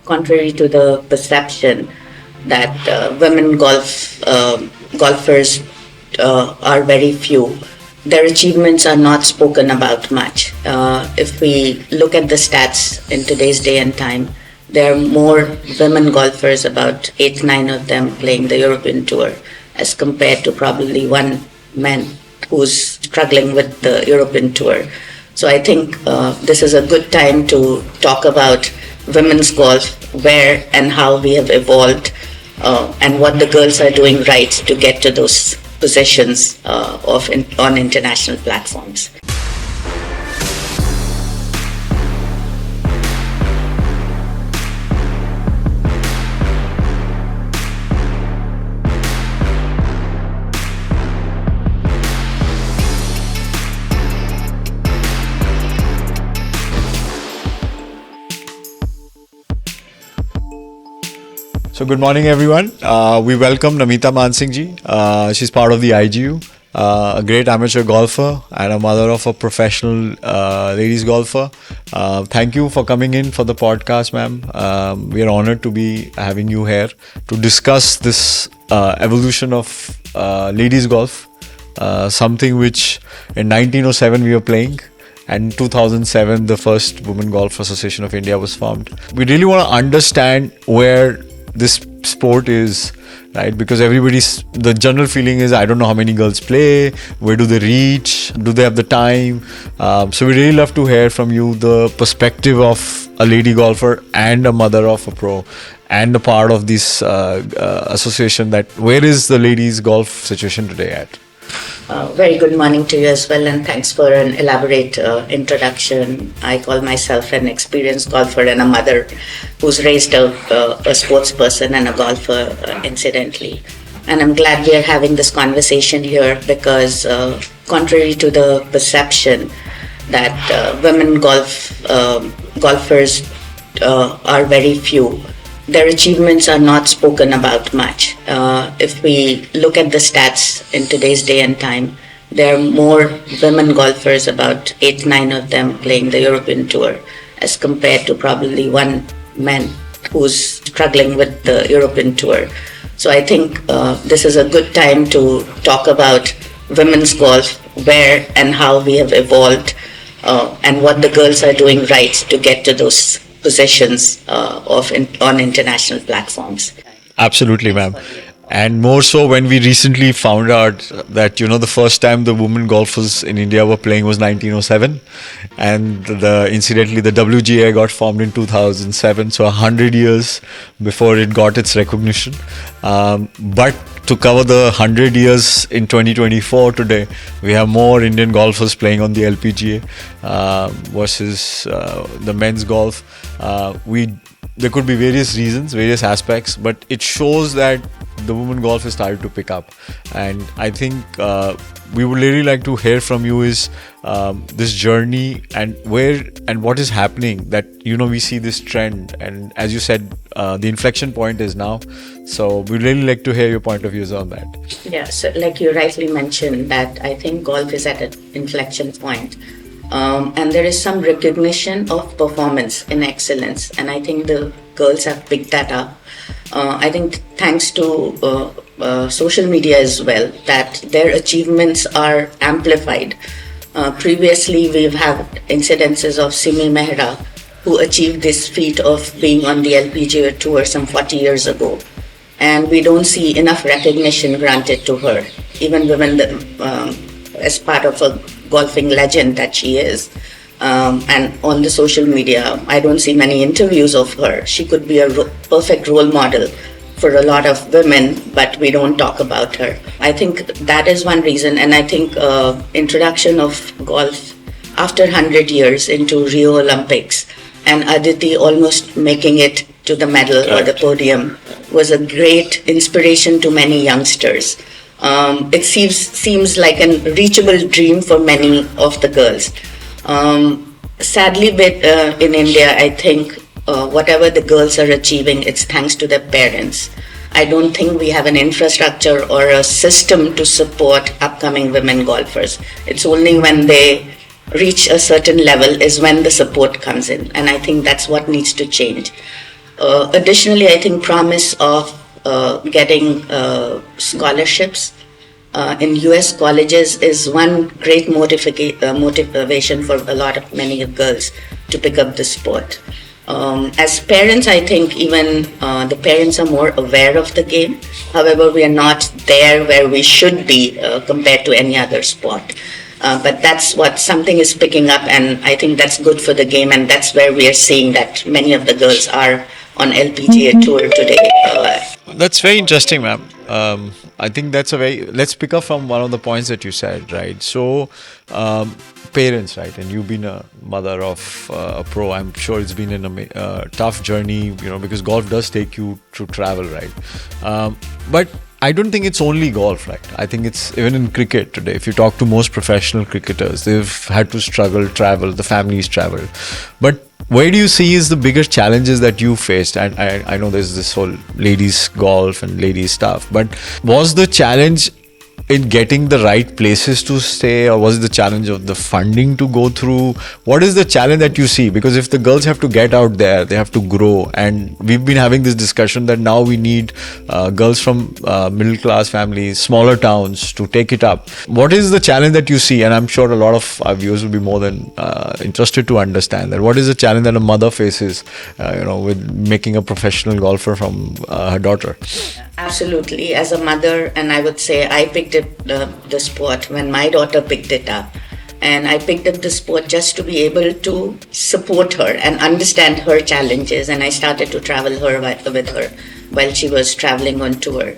contrary to the perception that golfers are very few. Their achievements are not spoken about much. If we look at the stats in today's day and time, there are more women golfers, about 8-9 of them playing the European Tour, as compared to probably one man who's struggling with the European Tour. So I think this is a good time to talk about women's golf, where and how we have evolved, and what the girls are doing right to get to those positions on international platforms. So good morning, everyone. We welcome Navita Mansingh ji. She's part of the IGU, a great amateur golfer and a mother of a professional ladies golfer. Thank you for coming in for the podcast, ma'am. We are honored to be having you here to discuss this evolution of ladies golf, something which in 1907 we were playing. And in 2007, the first Women Golf Association of India was formed. We really want to understand where this sport is, right? Because the general feeling is, I don't know how many girls play, where do they reach, do they have the time? So we really love to hear from you the perspective of a lady golfer and a mother of a pro and a part of this association. That where is the ladies golf situation today at? Very good morning to you as well, and thanks for an elaborate introduction. I call myself an experienced golfer and a mother who's raised a sports person and a golfer, incidentally. And I'm glad we are having this conversation here because, contrary to the perception that golfers are very few, their achievements are not spoken about much. If we look at the stats in today's day and time, there are more women golfers, about 8-9 of them playing the European Tour, as compared to probably one man who's struggling with the European Tour. So I think this is a good time to talk about women's golf, where and how we have evolved, and what the girls are doing right to get to those positions on international platforms. Absolutely, ma'am. And more so when we recently found out that, the first time the women golfers in India were playing was 1907. And incidentally, the WGA got formed in 2007, so 100 years before it got its recognition. But to cover the 100 years in 2024 today, we have more Indian golfers playing on the LPGA versus the men's golf. There could be various reasons, various aspects, but it shows that the women golf has started to pick up. And I think we would really like to hear from you is this journey and where and what is happening, that we see this trend, and as you said, the inflection point is now. So we'd really like to hear your point of views on that. Yeah, so like you rightly mentioned, that I think golf is at an inflection point. And there is some recognition of performance in excellence, and I think the girls have picked that up. I think thanks to social media as well, that their achievements are amplified. Previously, we've had incidences of Simi Mehra, who achieved this feat of being on the LPGA Tour some 40 years ago, and we don't see enough recognition granted to her, even as part of a golfing legend that she is. And on the social media, I don't see many interviews of her. She could be a perfect role model for a lot of women, but we don't talk about her. I think that is one reason, and I think introduction of golf after 100 years into Rio Olympics and Aditi almost making it to the medal or the podium was a great inspiration to many youngsters. It seems like a reachable dream for many of the girls. Sadly, in India, I think whatever the girls are achieving, it's thanks to their parents. I don't think we have an infrastructure or a system to support upcoming women golfers. It's only when they reach a certain level is when the support comes in, and I think that's what needs to change. Additionally, I think promise of getting scholarships in U.S. colleges is one great motivation for a lot of many girls to pick up the sport. As parents, I think even the parents are more aware of the game. However, we are not there where we should be compared to any other sport. But that's what something is picking up, and I think that's good for the game, and that's where we are seeing that many of the girls are on LPGA tour today. That's very interesting, ma'am. I think that's a very. Let's pick up from one of the points that you said, right? So, parents, right? And you've been a mother of a pro. I'm sure it's been a tough journey, because golf does take you to travel, right? But I don't think it's only golf, right? I think it's even in cricket today. If you talk to most professional cricketers, they've had to struggle, travel, the families travel. But where do you see is the biggest challenges that you faced? And I know there's this whole ladies golf and ladies stuff, but was the challenge in getting the right places to stay, or was it the challenge of the funding to go through? What is the challenge that you see? Because if the girls have to get out there, they have to grow, and we've been having this discussion that now we need girls from middle class families, smaller towns to take it up. What is the challenge that you see? And I'm sure a lot of our viewers will be more than interested to understand that. What is the challenge that a mother faces, with making a professional golfer from her daughter? Absolutely. As a mother, and I would say I picked up the sport when my daughter picked it up. And I picked up the sport just to be able to support her and understand her challenges. And I started to travel with her while she was traveling on tour.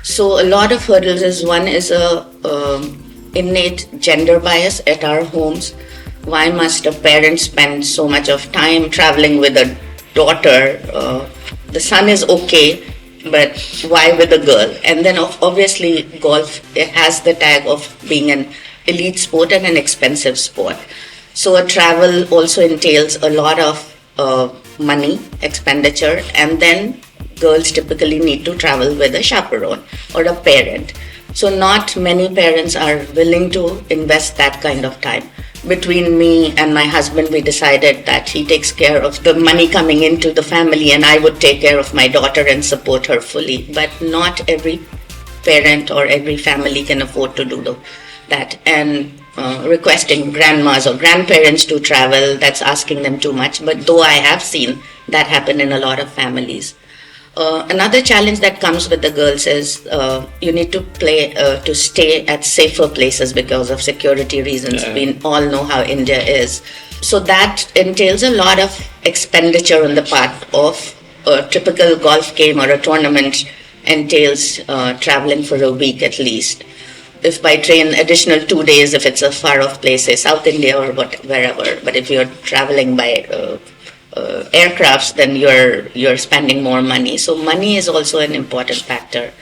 So a lot of hurdles is one is a innate gender bias at our homes. Why must a parent spend so much of time traveling with a daughter? The son is okay, but why with a girl? And then obviously golf, it has the tag of being an elite sport and an expensive sport. So a travel also entails a lot of money expenditure, and then girls typically need to travel with a chaperone or a parent. So not many parents are willing to invest that kind of time. Between me and my husband, we decided that he takes care of the money coming into the family and I would take care of my daughter and support her fully. But not every parent or every family can afford to do that. And requesting grandmas or grandparents to travel, that's asking them too much. But though I have seen that happen in a lot of families. Another challenge that comes with the girls is you need to stay at safer places because of security reasons. Yeah. We all know how India is. So that entails a lot of expenditure on the part of a typical golf game, or a tournament entails traveling for a week at least. If by train, additional 2 days if it's a far off place, say South India or wherever. But if you're traveling by aircrafts, then you're spending more money. So money is also an important factor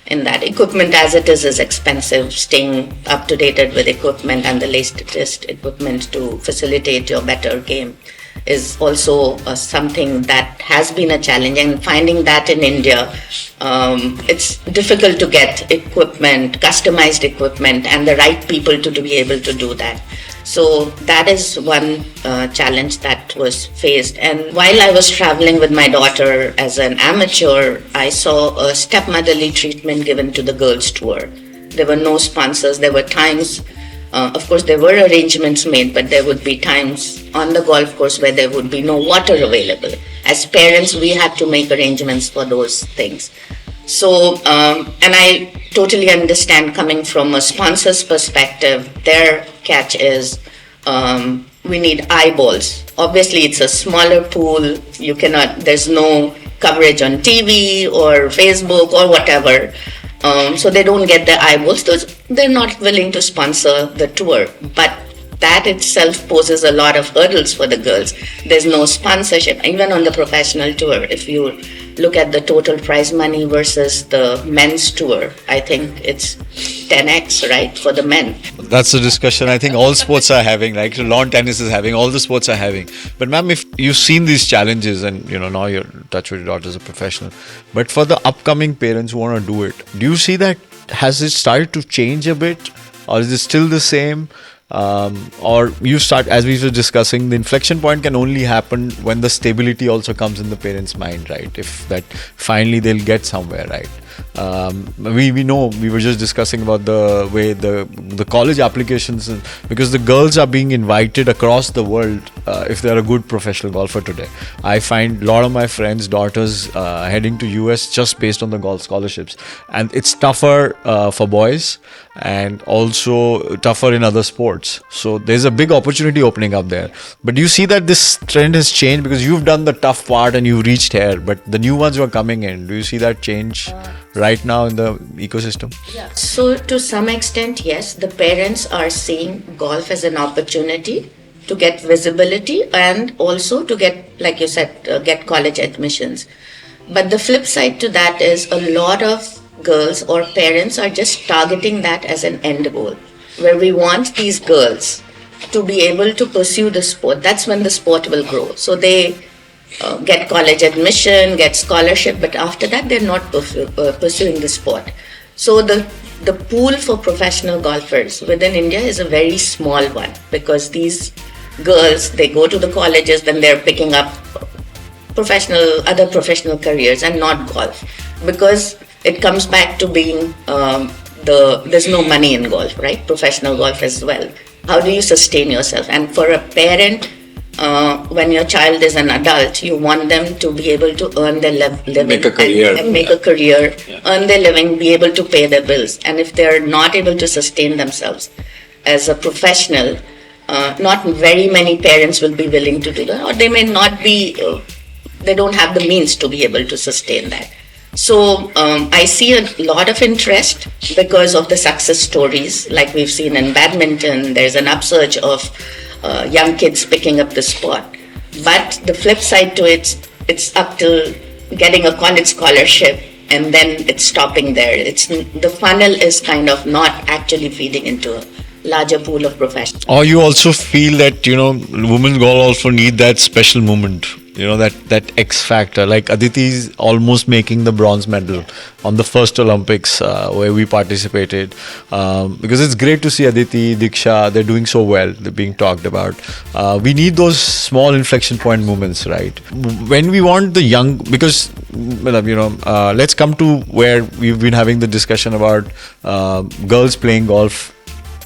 in that. Equipment as it is expensive. Staying up to date with equipment and the latest equipment to facilitate your better game is also something that has been a challenge. And finding that in India, it's difficult to get equipment, customized equipment, and the right people to be able to do that. So that is one challenge that was faced. And while I was traveling with my daughter as an amateur, I saw a stepmotherly treatment given to the girls' tour. There were no sponsors. There were times, of course, there were arrangements made, but there would be times on the golf course where there would be no water available. As parents, we had to make arrangements for those things. So, and I totally understand coming from a sponsor's perspective, their catch is we need eyeballs. Obviously, it's a smaller pool. You cannot, there's no coverage on TV or Facebook or whatever. So they don't get the eyeballs. They're not willing to sponsor the tour. But that itself poses a lot of hurdles for the girls. There's no sponsorship, even on the professional tour. If you look at the total prize money versus the men's tour, I think it's 10x, right, for the men. That's the discussion I think all sports are having, like lawn tennis is having, all the sports are having. But ma'am, if you've seen these challenges and now you're touch with your daughter as a professional, but for the upcoming parents who want to do it, do you see that, has it started to change a bit, or is it still the same? or you start, as we were discussing, the inflection point can only happen when the stability also comes in the parents' mind, right? If that finally they'll get somewhere, right? We know, we were just discussing about the way the college applications, because the girls are being invited across the world if they're a good professional golfer today. I find a lot of my friends' daughters heading to US just based on the golf scholarships, and it's tougher for boys and also tougher in other sports. So there's a big opportunity opening up there. But do you see that this trend has changed because you've done the tough part and you've reached here, but the new ones who are coming in, do you see that change right now in the ecosystem? Yeah. So to some extent, yes, the parents are seeing golf as an opportunity to get visibility and also to get, like you said, get college admissions. But the flip side to that is a lot of girls or parents are just targeting that as an end goal, where we want these girls to be able to pursue the sport. That's when the sport will grow. So they get college admission, get scholarship, but after that they're not pursuing the sport. So the pool for professional golfers within India is a very small one, because these girls, they go to the colleges, then they're picking up other professional careers and not golf, because it comes back to being there's no money in golf, right? Professional golf as well. How do you sustain yourself? And for a parent, when your child is an adult, you want them to be able to earn their living, make a career, earn their living, be able to pay their bills. And if they're not able to sustain themselves as a professional, not very many parents will be willing to do that, or they may not be, they don't have the means to be able to sustain that. So I see a lot of interest because of the success stories, like we've seen in badminton. There's an upsurge of young kids picking up the sport. But the flip side to it's up to getting a college scholarship, and then it's stopping there. The funnel is kind of not actually feeding into a larger pool of professionals. Or you also feel that, women's golf also need that special moment, that X factor. Like Aditi is almost making the bronze medal on the first Olympics where we participated. Because it's great to see Aditi, Diksha, they're doing so well, they're being talked about. We need those small inflection point moments, right? When we want the young, because, let's come to where we've been having the discussion about girls playing golf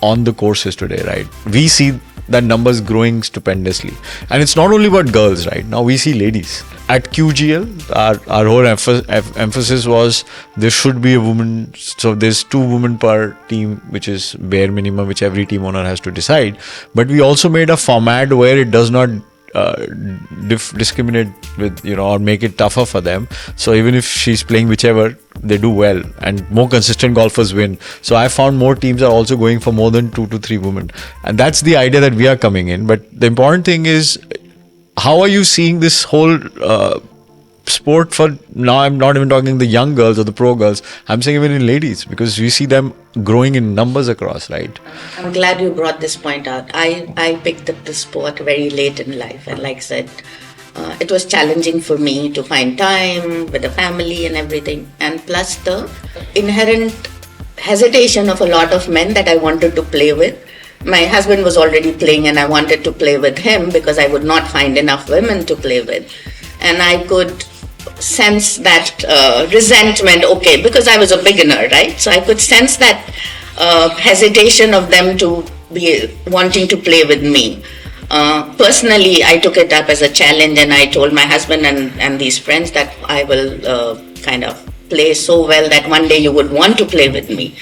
on the courses today, right? We see that numbers growing stupendously, and it's not only about girls, right? Now we see ladies at QGL. Our whole emphasis was there should be a woman, so there's 2 women per team, which is bare minimum, which every team owner has to decide. But we also made a format where it does not discriminate with, or make it tougher for them. So even if she's playing whichever, they do well, and more consistent golfers win. So I found more teams are also going for more than 2 to 3 women, and that's the idea that we are coming in. But the important thing is, how are you seeing this whole sport for now? I'm not even talking the young girls or the pro girls, I'm saying even in ladies, because we see them growing in numbers across, right? I'm glad you brought this point out. I picked up the sport very late in life, and like I said, it was challenging for me to find time with the family and everything, and plus the inherent hesitation of a lot of men that I wanted to play with. My husband was already playing and I wanted to play with him because I would not find enough women to play with, and I could sense that resentment, okay, because I was a beginner, right? So I could sense that hesitation of them to be wanting to play with me. Personally, I took it up as a challenge, and I told my husband and these friends that I will kind of play so well that one day you would want to play with me.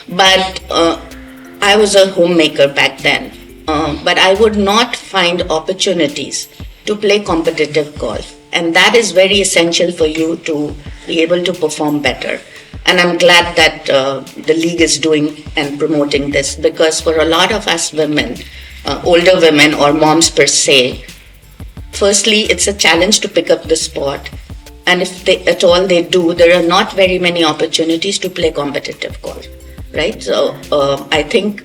But I was a homemaker back then, but I would not find opportunities to play competitive golf. And that is very essential for you to be able to perform better. And I'm glad that the league is doing and promoting this, because for a lot of us women, older women or moms per se, firstly, it's a challenge to pick up the sport. And if at all they do, there are not very many opportunities to play competitive golf, right? So I think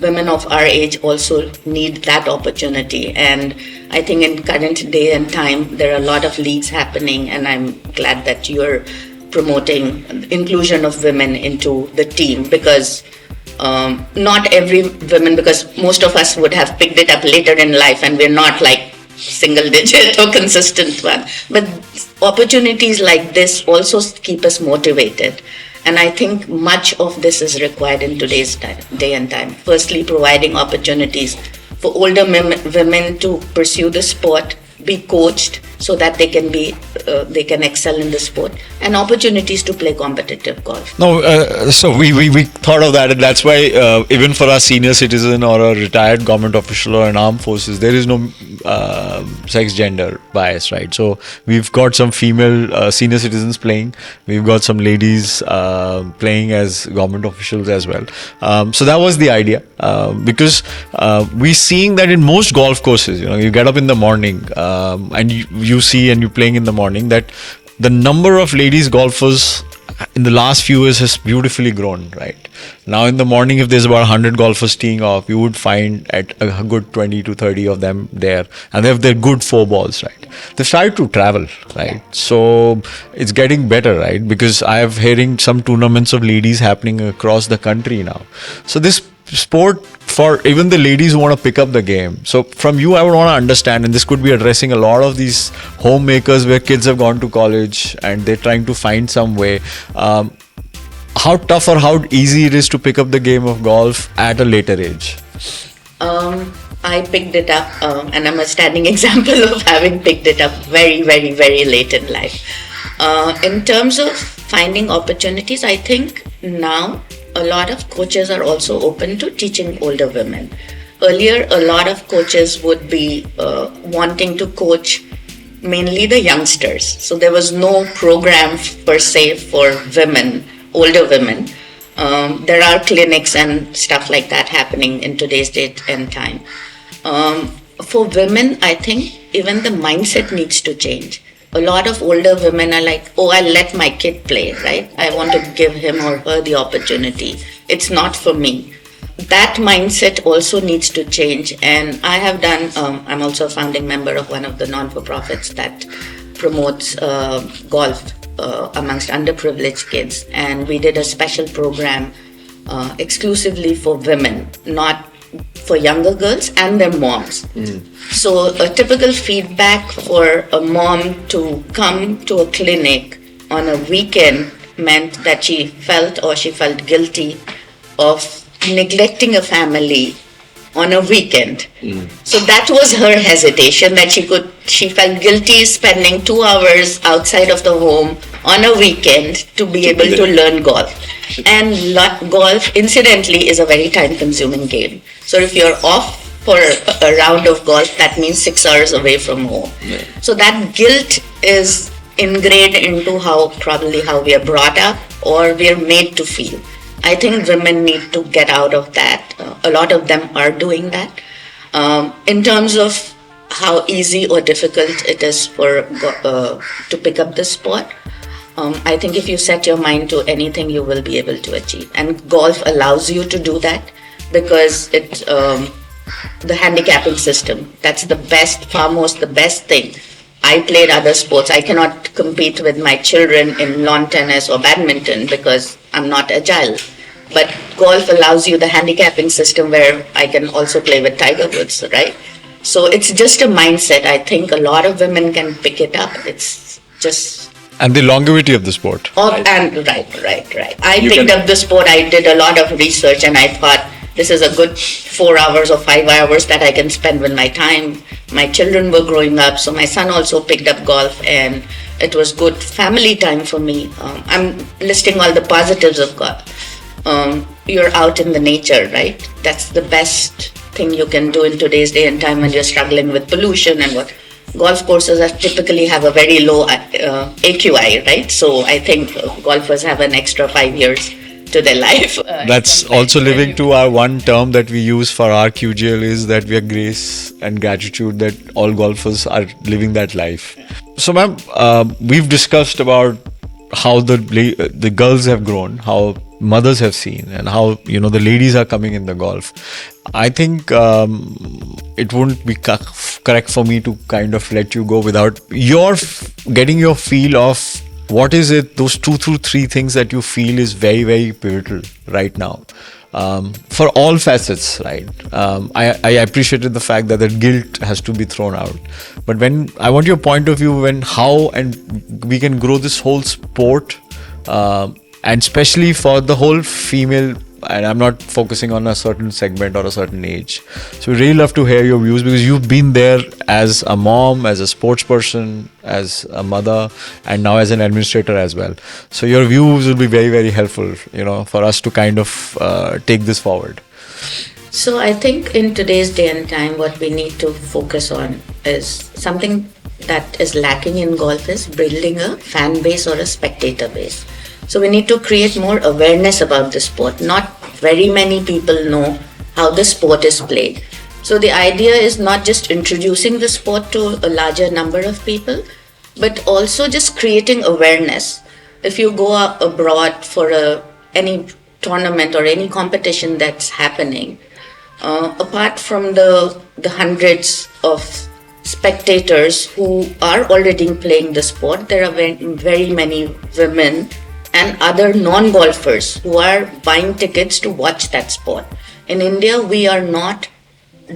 women of our age also need that opportunity. And I think in current day and time, there are a lot of leagues happening, and I'm glad that you're promoting inclusion of women into the team, because Not every women, because most of us would have picked it up later in life and we're not like single digit or consistent one. But opportunities like this also keep us motivated. And I think much of this is required in today's day and time. Firstly, providing opportunities for older women to pursue the sport, be coached so that they can excel in the sport, and opportunities to play competitive golf. No, so we thought of that, and that's why even for a senior citizen or a retired government official or an armed forces, there is no sex gender bias, right? So we've got some female senior citizens playing, we've got some ladies playing as government officials as well. So that was the idea, because we're seeing that in most golf courses, you get up in the morning and you see and you're playing in the morning, that the number of ladies golfers in the last few years has beautifully grown, right? Now in the morning, if there's about 100 golfers teeing off, you would find at a good 20 to 30 of them there, and they have their good 4 balls, right? They've started to travel, right? So it's getting better, right? Because I have hearing some tournaments of ladies happening across the country now. So this sport, for even the ladies who want to pick up the game. So from you, I would want to understand, and this could be addressing a lot of these homemakers where kids have gone to college and they're trying to find some way. How tough or how easy it is to pick up the game of golf at a later age? I picked it up, and I'm a standing example of having picked it up very, very, very late in life. In terms of finding opportunities, I think now a lot of coaches are also open to teaching older women. Earlier, a lot of coaches would be wanting to coach mainly the youngsters. So there was no program per se for women, older women. There are clinics and stuff like that happening in today's date and time. For women, I think even the mindset needs to change. A lot of older women are like, oh, I'll let my kid play, right? I want to give him or her the opportunity. It's not for me. That mindset also needs to change. And I have done, I'm also a founding member of one of the non-for-profits that promotes golf amongst underprivileged kids. And we did a special program exclusively for women, not for younger girls and their moms. So a typical feedback for a mom to come to a clinic on a weekend meant that she felt guilty of neglecting a family on a weekend. So that was her hesitation, that she felt guilty spending 2 hours outside of the home on a weekend to be able to learn golf. And golf, incidentally, is a very time-consuming game. So if you're off for a round of golf, that means 6 hours away from home. Yeah. So that guilt is ingrained into how we are brought up or we are made to feel. I think women need to get out of that. A lot of them are doing that. In terms of how easy or difficult it is to pick up the sport, I think if you set your mind to anything, you will be able to achieve. And golf allows you to do that because the handicapping system, that's the best thing. I played other sports. I cannot compete with my children in lawn tennis or badminton because I'm not agile. But golf allows you the handicapping system where I can also play with Tiger Woods, right? So it's just a mindset. I think a lot of women can pick it up. It's just... And the longevity of the sport. Right. I picked up the sport. I did a lot of research and I thought this is a good 4 hours or 5 hours that I can spend with my time. My children were growing up, so my son also picked up golf and it was good family time for me. I'm listing all the positives of golf. You're out in the nature, right? That's the best thing you can do in today's day and time when you're struggling with pollution and what. Golf courses typically have a very low AQI, right? So I think golfers have an extra 5 years to their life. That's also living to our one term that we use for our QGL is that we are grace and gratitude that all golfers are living that life. So ma'am, we've discussed about how the girls have grown, how mothers have seen, and how the ladies are coming in the golf. I think it wouldn't be correct for me to kind of let you go without getting your feel of what is it, those 2 through 3 things that you feel is very, very pivotal right now for all facets, right? I appreciated the fact that the guilt has to be thrown out. But when I want your point of view, when how and we can grow this whole sport, and especially for the whole female, and I'm not focusing on a certain segment or a certain age. So we really love to hear your views, because you've been there as a mom, as a sports person, as a mother, and now as an administrator as well. So your views will be very, very helpful, for us to kind of take this forward. So I think in today's day and time, what we need to focus on is something that is lacking in golf is building a fan base or a spectator base. So we need to create more awareness about the sport. Not very many people know how the sport is played. So the idea is not just introducing the sport to a larger number of people, but also just creating awareness. If you go abroad for any tournament or any competition that's happening, apart from the hundreds of spectators who are already playing the sport, there are very many women and other non-golfers who are buying tickets to watch that sport. In India, we are not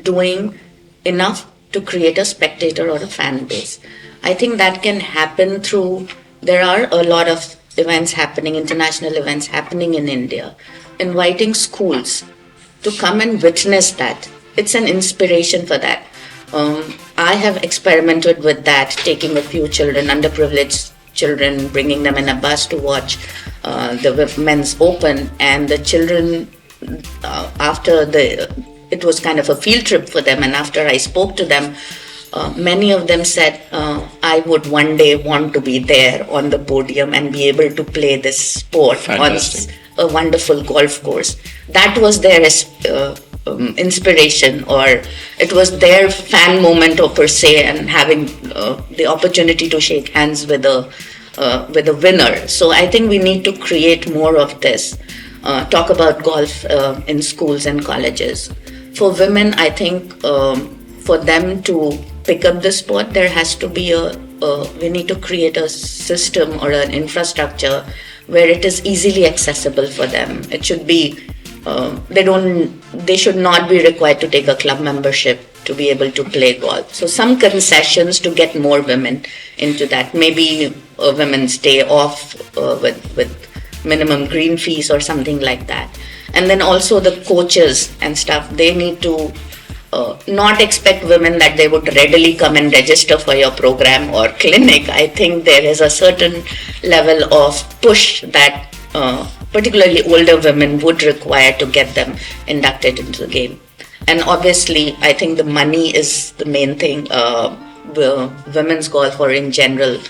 doing enough to create a spectator or a fan base. I think that can happen through, there are a lot of events happening, international events happening in India, inviting schools to come and witness that. It's an inspiration for that. I have experimented with that, taking a few children, underprivileged children, bringing them in a bus to watch the men's open, and the children it was kind of a field trip for them, and after I spoke to them, many of them said, I would one day want to be there on the podium and be able to play this sport. Fantastic. On a wonderful golf course. That was their inspiration, or it was their fan moment per se, and having the opportunity to shake hands with a winner. So I think we need to create more of this. Talk about golf in schools and colleges. For women, I think for them to pick up the sport, there has to be we need to create a system or an infrastructure where it is easily accessible for them. It should be, they should not be required to take a club membership to be able to play golf. So some concessions to get more women into that. Maybe a women's day off with minimum green fees or something like that. And then also the coaches and stuff, they need to not expect women that they would readily come and register for your program or clinic. I think there is a certain level of push that particularly older women would require to get them inducted into the game. And obviously, I think the money is the main thing. Women's golf, or in general,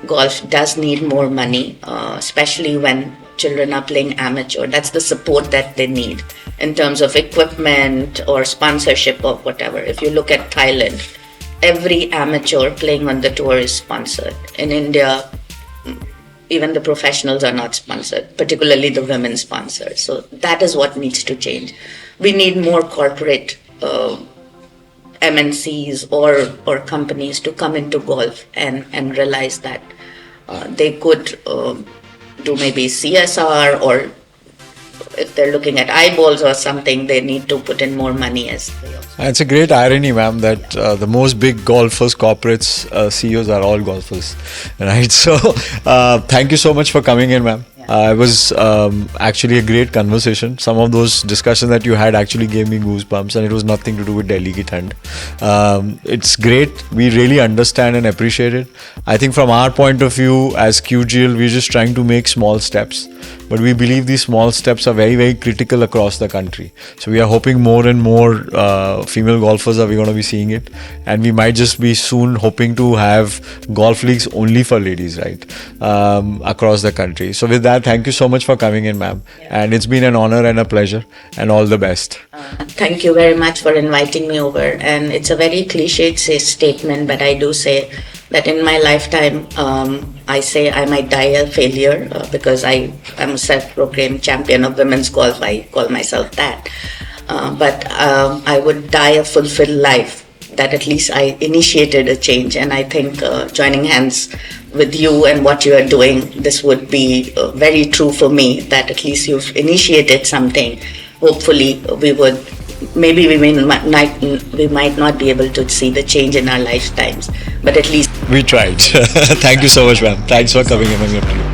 golf does need more money, especially when children are playing amateur. That's the support that they need in terms of equipment or sponsorship or whatever. If you look at Thailand, every amateur playing on the tour is sponsored. In India, even the professionals are not sponsored, particularly the women sponsors. So that is what needs to change. We need more corporate MNCs or companies to come into golf and realize that they could do maybe CSR, or if they're looking at eyeballs or something, they need to put in more money as well. It's a great irony, ma'am, that the most big golfers, corporates, CEOs are all golfers, right? So thank you so much for coming in, ma'am. It was actually a great conversation. Some of those discussions that you had actually gave me goosebumps, and it was nothing to do with Delhi ki thand. It's great. We really understand and appreciate it. I think from our point of view as QGL, we're just trying to make small steps. But we believe these small steps are very, very critical across the country. So we are hoping more and more female golfers are we going to be seeing it. And we might just be soon hoping to have golf leagues only for ladies, right? Across the country. So with that, thank you so much for coming in, ma'am. Yeah. And it's been an honor and a pleasure, and all the best. Thank you very much for inviting me over. And it's a very cliched statement, but I do say that in my lifetime, I say I might die a failure because I am a self-proclaimed champion of women's golf. I call myself that. But I would die a fulfilled life, that at least I initiated a change. And I think joining hands with you and what you are doing, this would be very true for me, that at least you've initiated something hopefully maybe we might not be able to see the change in our lifetimes, but at least We tried. Thank you so much, ma'am. Thanks for coming in.